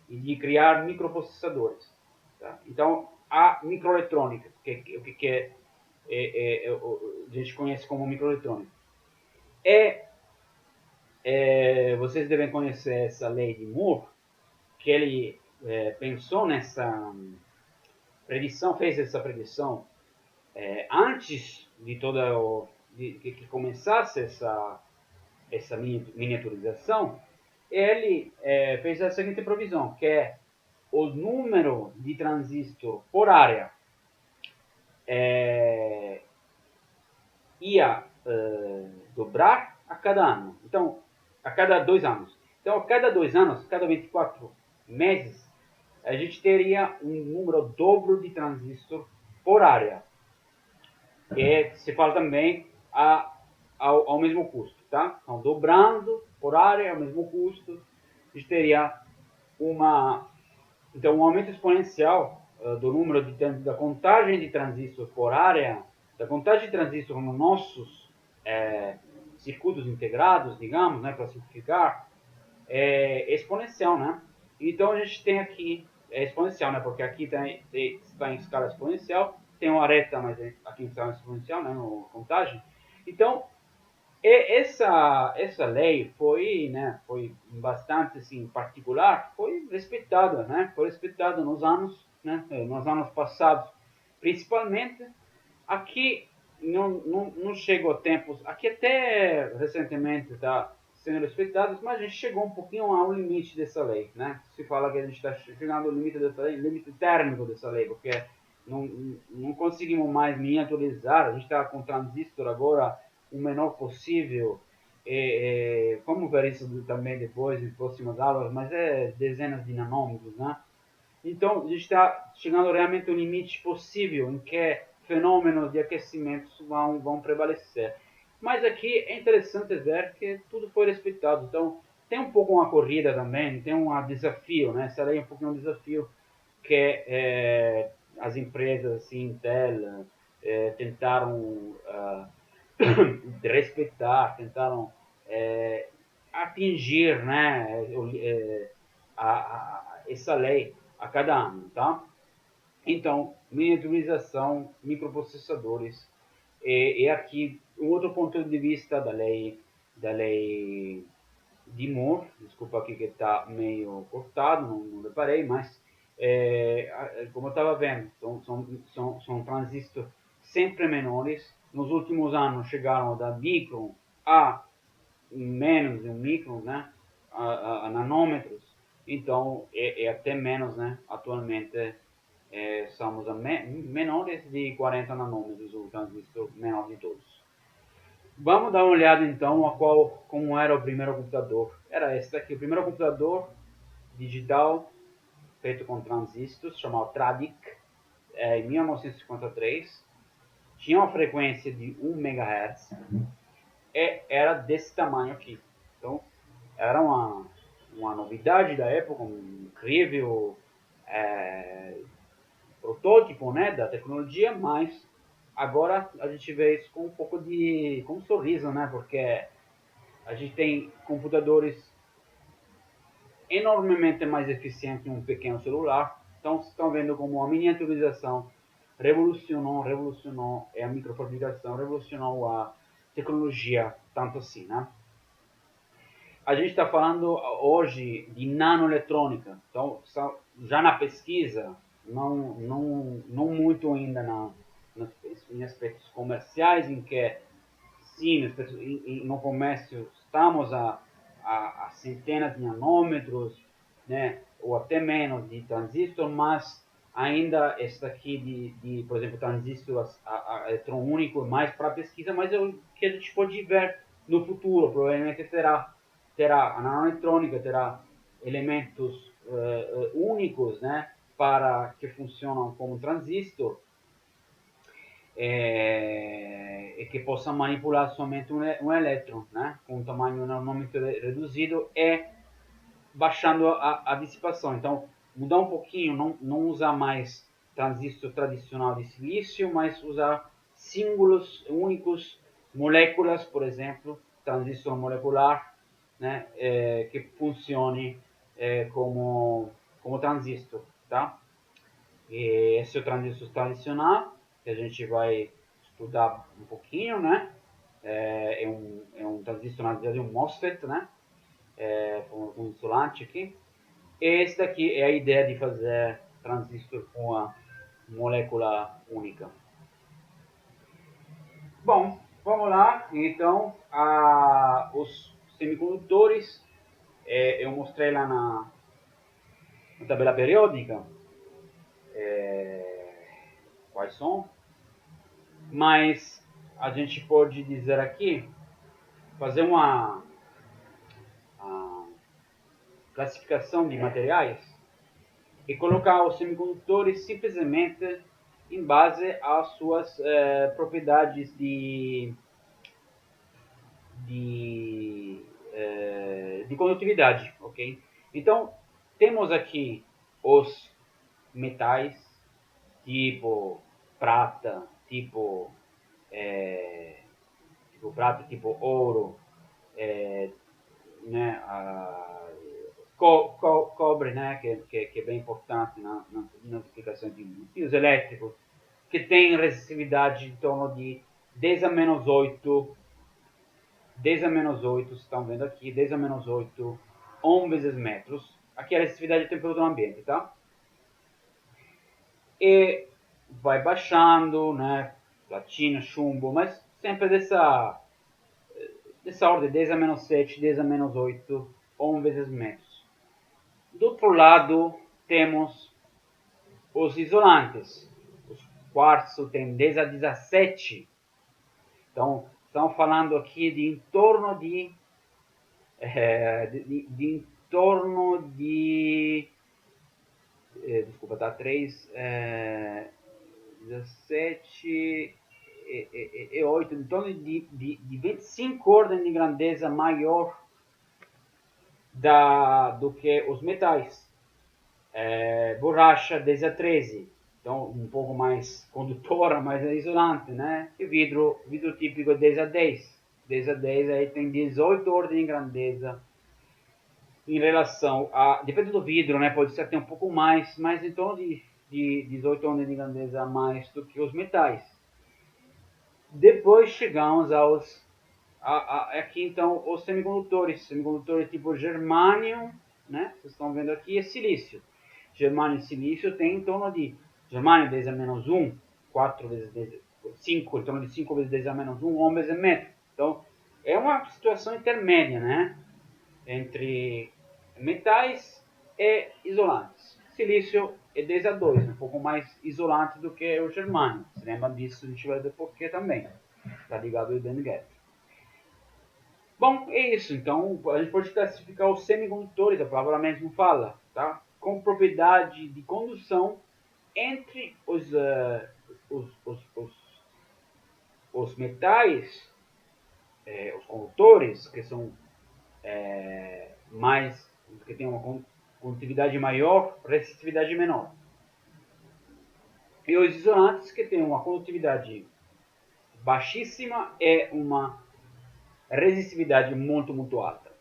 e de criar microprocessadores. Tá? Então, a microeletrônica, que a gente conhece como microeletrônica, vocês devem conhecer essa lei de Moore, que ele pensou nessa predição, fez essa predição antes de toda que começasse essa miniaturização. Ele fez a seguinte provisão, que é o número de transistor por área ia dobrar a cada ano. Então, a cada 2 anos. Então, a cada 2 anos, cada 24 meses, a gente teria um número dobro de transistor por área. E se fala também ao mesmo custo, tá? Então, dobrando por área ao mesmo custo, a gente teria então, um aumento exponencial do número da contagem de transistores por área, da contagem de transistores nos nossos circuitos integrados, digamos, né, para simplificar, é exponencial, né? Então a gente tem aqui, é exponencial, né? Porque aqui está em escala exponencial, tem uma reta, mas aqui em escala exponencial, né? No contagem. Então, essa lei foi, né? Foi bastante, assim, particular, foi respeitada, né? Foi respeitada nos anos, né? Nos anos passados, principalmente. Aqui não chegou a tempos, aqui até recentemente está sendo respeitados, mas a gente chegou um pouquinho ao limite dessa lei, né? Se fala que a gente está chegando ao limite dessa lei, limite térmico dessa lei, porque não conseguimos mais miniaturizar, a gente está com transistor agora o menor possível, vamos ver isso também depois, em próximas aulas, mas é dezenas de nanômetros, né? Então, a gente está chegando realmente ao limite possível em que fenômenos de aquecimento vão prevalecer. Mas aqui é interessante ver que tudo foi respeitado. Então, tem um pouco uma corrida também, tem um desafio, né? Essa lei é um pouquinho um desafio que as empresas, assim, Intel, tentaram respeitar, tentaram atingir, né, essa lei a cada ano, tá? Então, miniaturização, microprocessadores, e aqui um outro ponto de vista da lei de Moore, desculpa aqui que está meio cortado, não reparei, mas como eu estava vendo, são transistores sempre menores. Nos últimos anos chegaram da micron a menos de um micron, né? a nanômetros, então é até menos, né? Atualmente somos menores de 40 nanômetros, o transistor menor de todos. Vamos dar uma olhada então como era o primeiro computador. Era esse daqui, o primeiro computador digital feito com transistores, chamado Tradic, em 1953. Tinha uma frequência de 1 MHz e era desse tamanho aqui. Então, era uma novidade da época, um incrível protótipo, né, da tecnologia, mas agora a gente vê isso com um pouco com um sorriso, né, porque a gente tem computadores enormemente mais eficientes que um pequeno celular. Então, vocês estão vendo como a miniaturização revolucionou a microfabricação, revolucionou a tecnologia, tanto assim, né? A gente está falando hoje de nanoeletrônica, então já na pesquisa, não muito ainda em aspectos comerciais, em que sim, no comércio estamos a centenas de nanômetros, né, ou até menos de transistor, mas ainda esse aqui por exemplo, transistor eletrônico mais para pesquisa, mas é o que a gente pode ver no futuro, provavelmente terá a nanoeletrônica, terá elementos únicos, né, para que funcionam como transistor, e que possa manipular somente um elétron, né, com um tamanho normalmente reduzido e baixando a dissipação. Então, mudar um pouquinho, não usar mais transistor tradicional de silício, mas usar símbolos únicos, moléculas, por exemplo, transistor molecular, né, que funcione como transistor, tá? E esse é o transistor tradicional, que a gente vai estudar um pouquinho, né? É um transistor, na verdade, um MOSFET, né? Com um isolante aqui. Esse daqui é a ideia de fazer transistor com a molécula única. Bom, vamos lá. Então, os semicondutores, eu mostrei lá na tabela periódica quais são, mas a gente pode dizer aqui, fazer uma classificação de materiais e colocar os semicondutores simplesmente em base às suas propriedades de condutividade, ok? Então, temos aqui os metais, tipo prata, tipo ouro, né, cobre, né, que é bem importante na aplicação de fios elétricos, que tem resistividade em torno de 10 a menos 8, 10 a menos 8, vocês estão vendo aqui, 10 a menos 8 ohm vezes metros. Aqui é a resistividade de temperatura do ambiente, tá? E vai baixando, né, platina, chumbo, mas sempre dessa ordem, 10 a menos 7, 10 a menos 8 ohm vezes metros. Do outro lado, temos os isolantes. Os quartzo tem 10 a 17. Então, estamos falando aqui de em torno em torno de desculpa, tá 3, 17 e 8, em torno de 25 ordens de grandeza maior do que os metais. Borracha 10 a 13, então um pouco mais condutora, mais isolante, né? E vidro típico 10 a 10. 10 a 10 aí tem 18 ordens de grandeza em relação depende do vidro, né? Pode ser até um pouco mais, mas em torno de 18 ordens de grandeza a mais do que os metais. Depois chegamos aqui então os semicondutores tipo germânio, né? Vocês estão vendo aqui, é silício. Germânio e silício tem em torno de germânio 10 a menos 1, 4 vezes 10, 5, em torno de 5 vezes 10 a menos 1 ohm vezes metro. Então, é uma situação intermédia, né? entre metais e isolantes. Silício é 10 a 2, um pouco mais isolante do que o germânio. Se lembra disso, a gente vai ver porquê também. Está ligado ao band gap. Bom, é isso. Então, a gente pode classificar os semicondutores, a palavra mesmo fala, tá? Com propriedade de condução entre os metais, os condutores, que são mais, que têm uma condutividade maior, resistividade menor. E os isolantes, que têm uma condutividade baixíssima e uma resistividade muito, muito alta.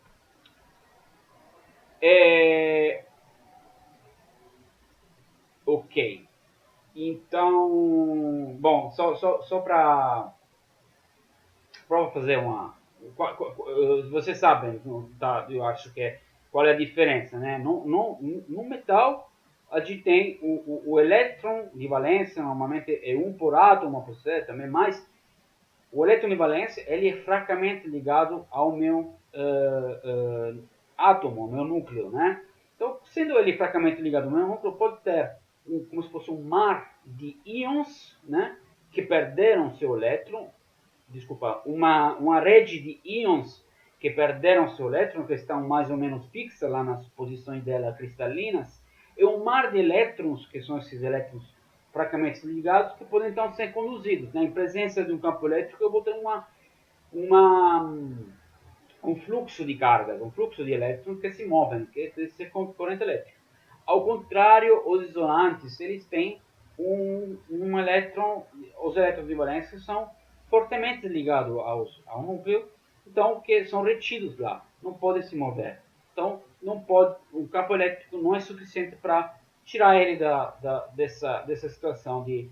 Ok. Então, bom, só para fazer uma... Vocês sabem, tá, eu acho que qual é a diferença, né? No metal, a gente tem o elétron de valência, normalmente é um por átomo, por ser também, mas o elétron de valência ele é fracamente ligado ao meu átomo, ao meu núcleo, né? Então, sendo ele fracamente ligado ao meu núcleo, pode ter como se fosse um mar de íons, né? Que perderam seu elétron, desculpa, uma rede de íons que perderam seu elétron, que estão mais ou menos fixas lá nas posições dela cristalinas, e um mar de elétrons, que são esses elétrons fracamente ligados, que podem então ser conduzidos. Em presença de um campo elétrico, eu vou ter um fluxo de cargas, um fluxo de elétrons que se movem, que é esse corrente elétrica. Ao contrário, os isolantes, eles têm um elétron, os elétrons de valência são fortemente ligados ao núcleo, então que são retidos lá, não podem se mover. Então, não pode, o campo elétrico não é suficiente para tirar ele dessa situação de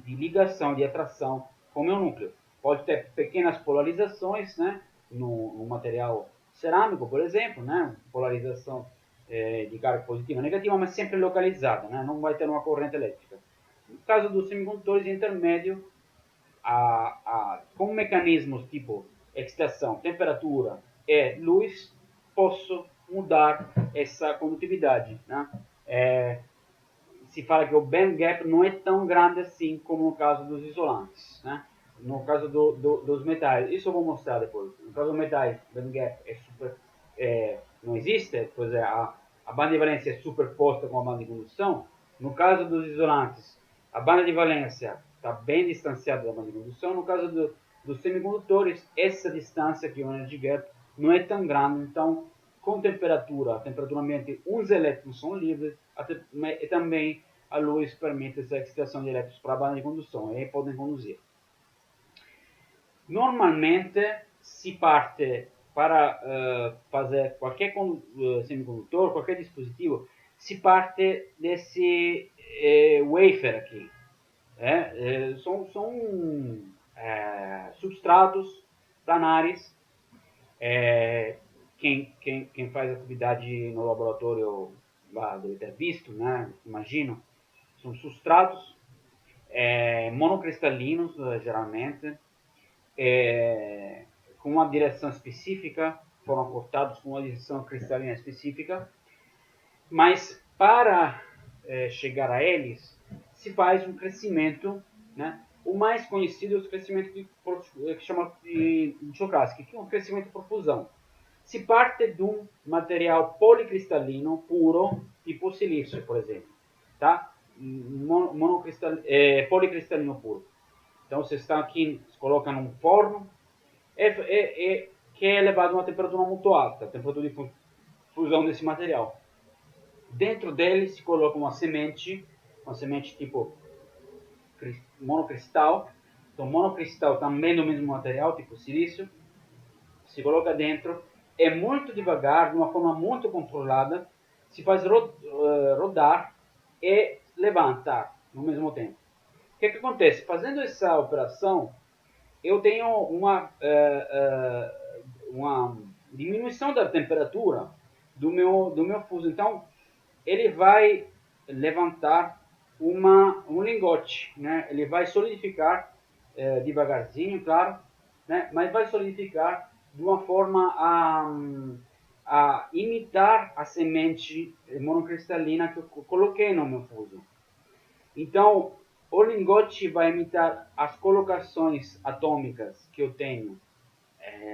ligação, de atração com o meu núcleo. Pode ter pequenas polarizações, né, no material cerâmico, por exemplo, né, polarização de carga positiva e negativa, mas sempre localizada, né, não vai ter uma corrente elétrica. No caso dos semicondutores intermédios, com mecanismos tipo excitação, temperatura e luz, posso mudar essa condutividade. Né? Se fala que o band gap não é tão grande assim como no caso dos isolantes. Né? No caso dos metais, isso eu vou mostrar depois. No caso dos metais, o band gap não existe, pois a banda de valência é superposta com a banda de condução. No caso dos isolantes, a banda de valência está bem distanciada da banda de condução. No caso dos semicondutores, essa distância, que é o energy gap, não é tão grande. Então, com temperatura ambiente, uns elétrons são livres e também a luz permite essa excitação de elétrons para a banda de condução e podem conduzir. Normalmente, se parte para fazer qualquer semicondutor, qualquer dispositivo, se parte desse wafer aqui. São substratos planares. Quem faz atividade no laboratório deve ter visto, né? Imagino. São substratos monocristalinos, geralmente, com uma direção específica, foram cortados com uma direção cristalina específica, mas para chegar a eles, se faz um crescimento, né? O mais conhecido é o crescimento que chama de Joukowski, que é um crescimento por fusão. Se parte de um material policristalino puro, tipo silício, por exemplo, tá? Policristalino puro. Então, você está aqui, se coloca num forno, que é elevado a uma temperatura muito alta, a temperatura de fusão desse material. Dentro dele se coloca uma semente tipo monocristal. Então, monocristal também do mesmo material, tipo silício, se coloca dentro, é muito devagar, de uma forma muito controlada, se faz rodar e levantar no mesmo tempo. O que acontece? Fazendo essa operação, eu tenho uma diminuição da temperatura do meu fuso. Então, ele vai levantar um lingote, né? Ele vai solidificar devagarzinho, claro, né? Mas vai solidificar de uma forma a imitar a semente monocristalina que eu coloquei no meu fuso. Então, o lingote vai imitar as colocações atômicas que eu tenho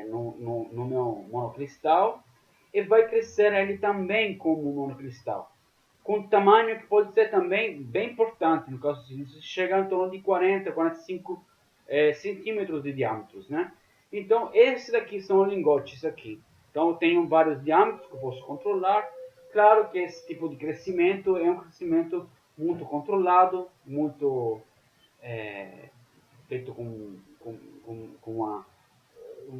no meu monocristal e vai crescer ele também como monocristal, com tamanho que pode ser também bem importante, no caso de chegar em torno de 40, 45 centímetros de diâmetros, né? Então, esses daqui são lingotes aqui. Então, eu tenho vários diâmetros que eu posso controlar. Claro que esse tipo de crescimento é um crescimento muito controlado, muito feito com uma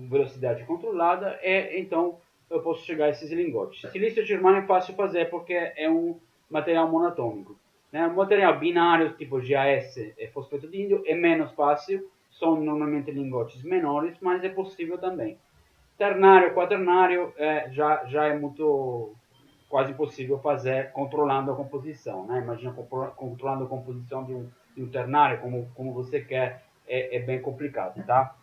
velocidade controlada, então eu posso chegar a esses lingotes. Silício germânio é fácil fazer porque é um material monatômico. Né? O material binário, tipo GAS e fosfato de índio, é menos fácil, são normalmente lingotes menores, mas é possível também. Ternário, quaternário, já é muito quase impossível fazer controlando a composição. Né? Imagina controlando a composição de um ternário como você quer, é bem complicado, tá?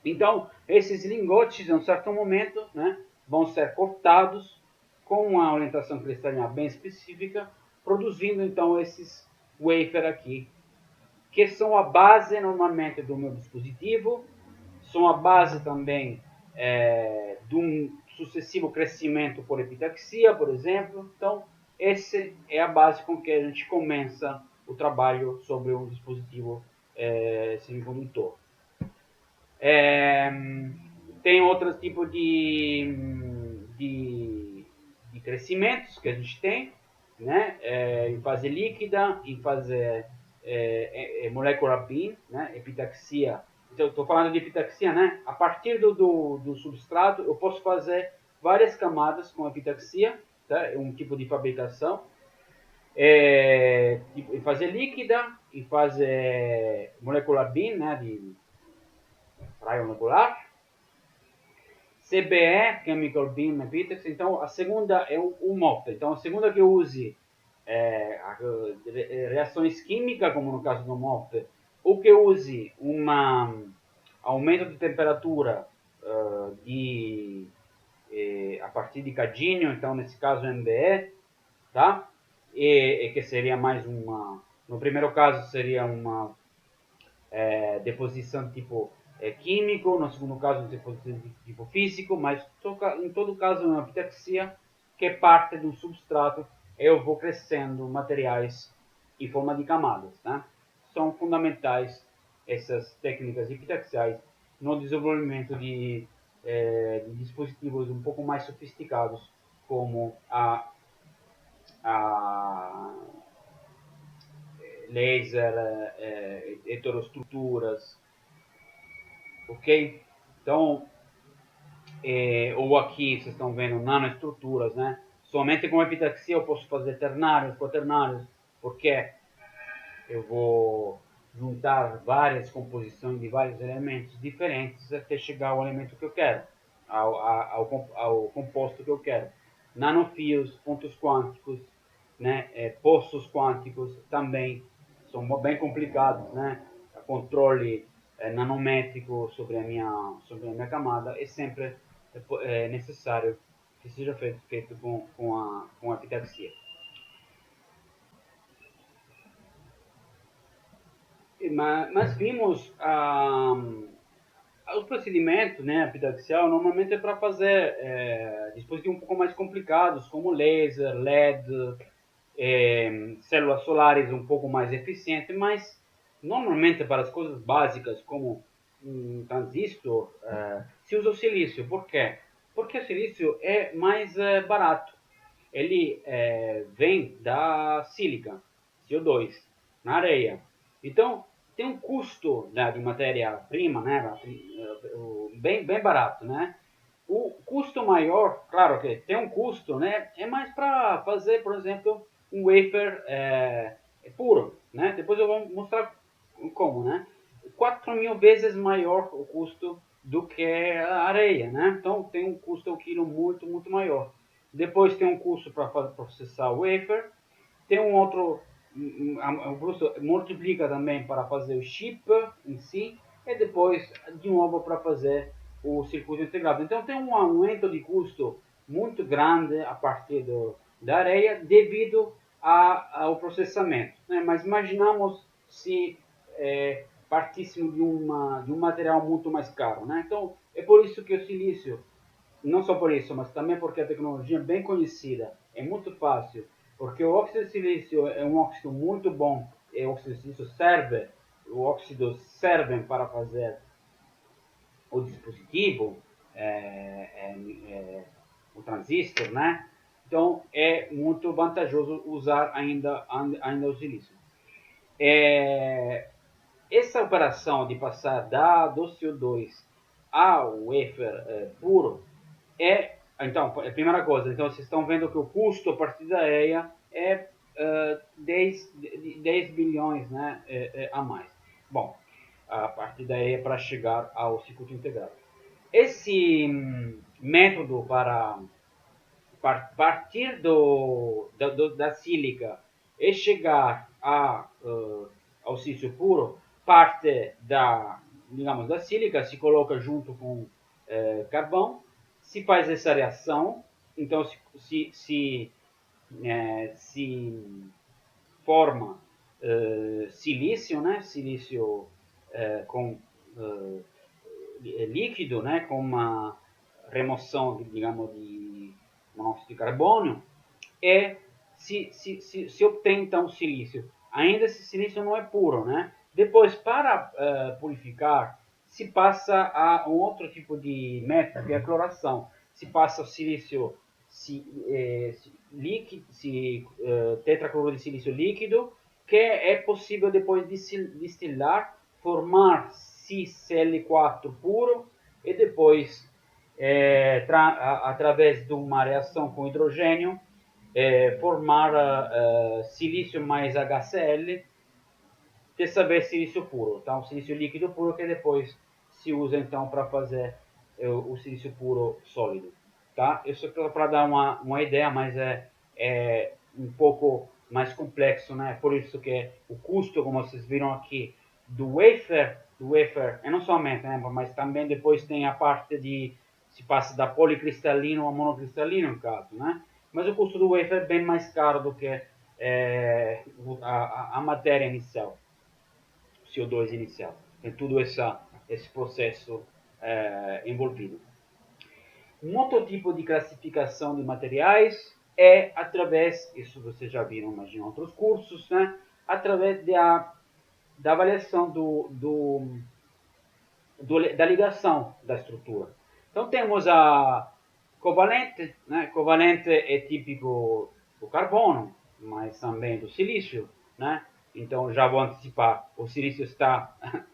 Então, esses lingotes, em um certo momento, né, vão ser cortados com uma orientação cristalina bem específica, produzindo então esses wafer aqui, que são a base normalmente do meu dispositivo, são a base também de um sucessivo crescimento por epitaxia, por exemplo. Então, essa é a base com que a gente começa o trabalho sobre um dispositivo semicondutor. Tem outros tipos de crescimentos que a gente tem, né? Em fase líquida, em fase molecular beam, né? Epitaxia. Então, estou falando de epitaxia, né? A partir do substrato, eu posso fazer várias camadas com epitaxia, tá? É um tipo de fabricação. Em fase líquida, em fase molecular beam, né? De raio molecular. CBE, Chemical Beam Epitaxy. Então, a segunda é o MOP. Então, a segunda que eu use reações químicas, como no caso do MOP, ou que eu use um aumento de temperatura a partir de cadínio, então, nesse caso, MBE, tá? E que seria mais uma... No primeiro caso, seria uma deposição tipo químico, no segundo caso deposição de tipo físico, mas em todo caso é uma epitaxia que parte do substrato eu vou crescendo materiais em forma de camadas. Né? São fundamentais essas técnicas epitaxiais no desenvolvimento de dispositivos um pouco mais sofisticados como a laser, heteroestruturas, ok? Então, ou aqui vocês estão vendo nanoestruturas, né? Somente com epitaxia eu posso fazer ternários, quaternários, porque eu vou juntar várias composições de vários elementos diferentes até chegar ao elemento que eu quero, ao composto que eu quero. Nanofios, pontos quânticos, né? Poços quânticos também são bem complicados, né? Controle nanométrico sobre a minha camada é sempre necessário que seja feito com a epitaxia. Mas vimos os procedimentos, né, epitaxial, normalmente é para fazer dispositivos um pouco mais complicados, como laser, LED, células solares um pouco mais eficientes, mas normalmente para as coisas básicas como um transistor se usa o silício. Por quê? Porque o silício é mais barato. Ele vem da sílica, CO2, na areia. Então tem um custo, né, de matéria-prima, né, bem barato, né? O custo maior, claro que tem um custo, né? É mais para fazer, por exemplo, um wafer puro, né? Depois eu vou mostrar como, né? 4.000 vezes maior o custo do que a areia, né? Então tem um custo ao quilo muito maior. Depois tem um custo para processar o wafer, tem um outro, o custo multiplica também para fazer o chip em si, e depois de novo para fazer o circuito integrado. Então tem um aumento de custo muito grande a partir da areia devido ao processamento, né? Mas imaginamos se partíssemos de um material muito mais caro, né? Então é por isso que o silício, não só por isso, mas também porque a tecnologia é bem conhecida, é muito fácil, porque o óxido de silício é um óxido muito bom, e o óxido de silício serve, o óxido serve para fazer o dispositivo, o transistor, né? Então é muito vantajoso usar ainda o silício. Essa operação de passar do CO2 ao wafer puro então, a primeira coisa, então vocês estão vendo que o custo a partir da areia é 10 bilhões, né, a mais. Bom, a partir da areia para chegar ao circuito integrado. Esse método para partir da sílica e chegar ao silício puro, parte digamos, da sílica, se coloca junto com carvão, se faz essa reação, então se forma silício, né? Silício com líquido, né? Com uma remoção, digamos, de monóxido de carbono, e se obtém então silício. Ainda esse silício não é puro, né? Depois, para purificar, se passa a um outro tipo de método, que é a cloração. Se passa o silício tetracloruro de silício líquido, que é possível depois destilar, formar CiCl4 puro e depois, através de uma reação com hidrogênio, formar silício mais HCl, dessa vez silício puro, tá? Um silício líquido puro que depois se usa então para fazer o silício puro sólido, tá? Isso é para dar uma ideia, mas é um pouco mais complexo, né? Por isso que o custo, como vocês viram aqui, do wafer, e não somente, né? Mas também depois tem a parte de se passa da policristalino a monocristalino, no caso, né? Mas o custo do wafer é bem mais caro do que a matéria inicial, o CO2 inicial. Tem tudo esse processo envolvido. Um outro tipo de classificação de materiais é através, isso vocês já viram, imagino, em outros cursos, né? Através da avaliação da ligação da estrutura. Então temos a covalente, né? Covalente é típico do carbono, mas também do silício, né? Então já vou antecipar, o silício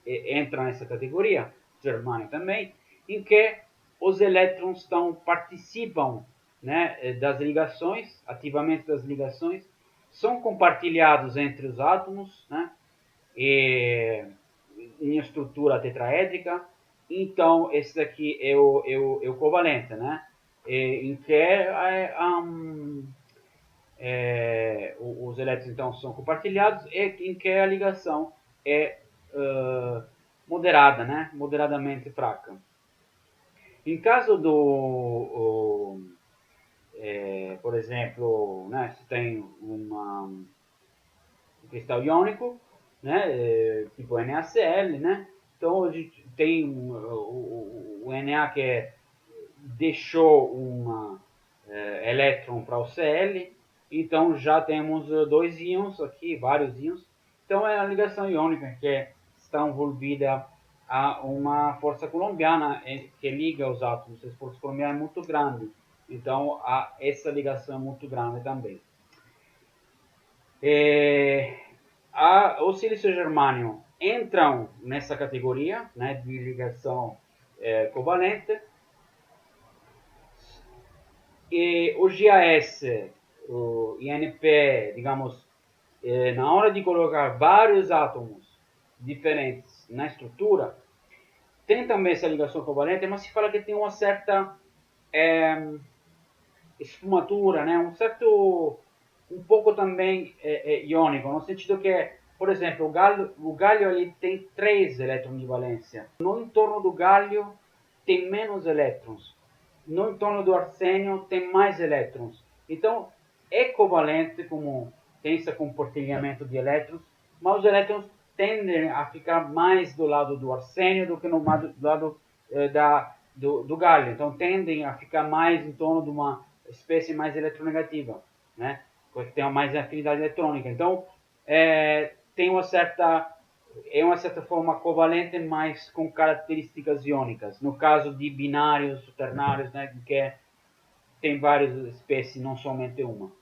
entra nessa categoria, o germânio também, em que os elétrons participam, né, das ligações, ativamente das ligações, são compartilhados entre os átomos, né? Em estrutura tetraédrica. Então, esse daqui é o covalente, né? Em que os elétrons então são compartilhados e em que a ligação é moderada, né? Moderadamente fraca. Em caso por exemplo, né, se tem um cristal iônico, né, tipo NaCl, né? Então a gente tem o Na que deixou um elétron para o Cl, então já temos dois íons aqui, vários íons. Então é a ligação iônica que está envolvida a uma força colombiana que liga os átomos. Essa força colombiana é muito grande, então essa ligação é muito grande também. O silício germânio entram nessa categoria, né, de ligação covalente. E o GAS, o INP, digamos, na hora de colocar vários átomos diferentes na estrutura, tem também essa ligação covalente, mas se fala que tem uma certa esfumatura, né, um pouco também iônico, no sentido que, por exemplo, o galho ele tem 3 elétrons de valência. No entorno do galho tem menos elétrons. no entorno do arsênio tem mais elétrons. Então, é covalente, como tem esse compartilhamento de elétrons, mas os elétrons tendem a ficar mais do lado do arsênio do que no lado do galho. Então, tendem a ficar mais em torno de uma espécie mais eletronegativa, né? Porque tem mais afinidade eletrônica. Então, tem uma certa forma covalente, mas com características iônicas. No caso de binários, ternários, né, que tem várias espécies, não somente uma.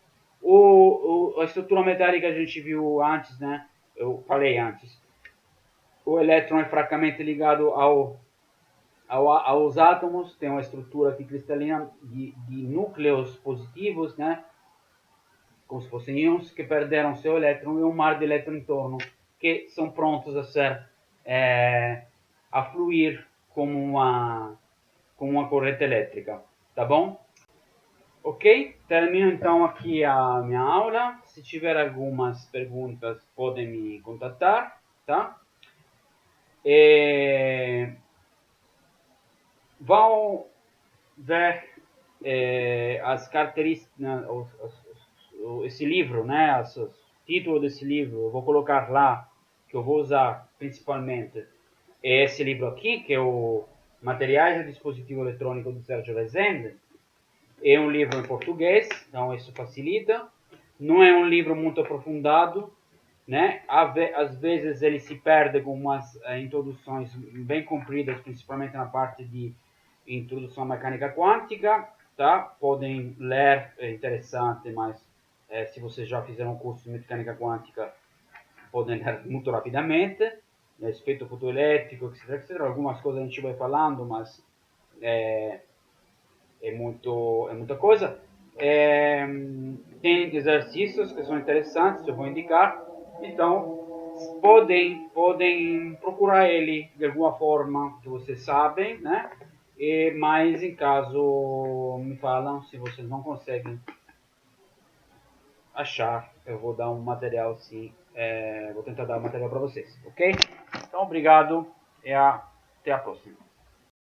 A estrutura metálica a gente viu antes, né? Eu falei antes. O elétron é fracamente ligado aos átomos, tem uma estrutura aqui cristalina de núcleos positivos, né? Como se fossem íons que perderam seu elétron e um mar de elétron em torno, que são prontos a ser a fluir como uma corrente elétrica, tá bom? Ok, termino então aqui a minha aula. Se tiver algumas perguntas, podem me contatar, tá? Vão ver as características, né, esse livro, né? O título desse livro, eu vou colocar lá, que eu vou usar principalmente é esse livro aqui, que é o Materiais de Dispositivo Eletrônico de Sérgio Rezende. É um livro em português, então isso facilita. Não é um livro muito aprofundado, né? Às vezes ele se perde com umas introduções bem compridas, principalmente na parte de introdução à mecânica quântica, tá? Podem ler, é interessante, mas se vocês já fizeram um curso de mecânica quântica, podem ler muito rapidamente, respeito ao fotoelétrico, etc, etc. Algumas coisas a gente vai falando, mas é muita coisa. Tem exercícios que são interessantes, eu vou indicar. Então, podem procurar ele de alguma forma que vocês sabem, né? Mas em caso me falam, se vocês não conseguem achar, eu vou dar um material sim, vou tentar dar um material para vocês, ok? Então, obrigado e até a próxima.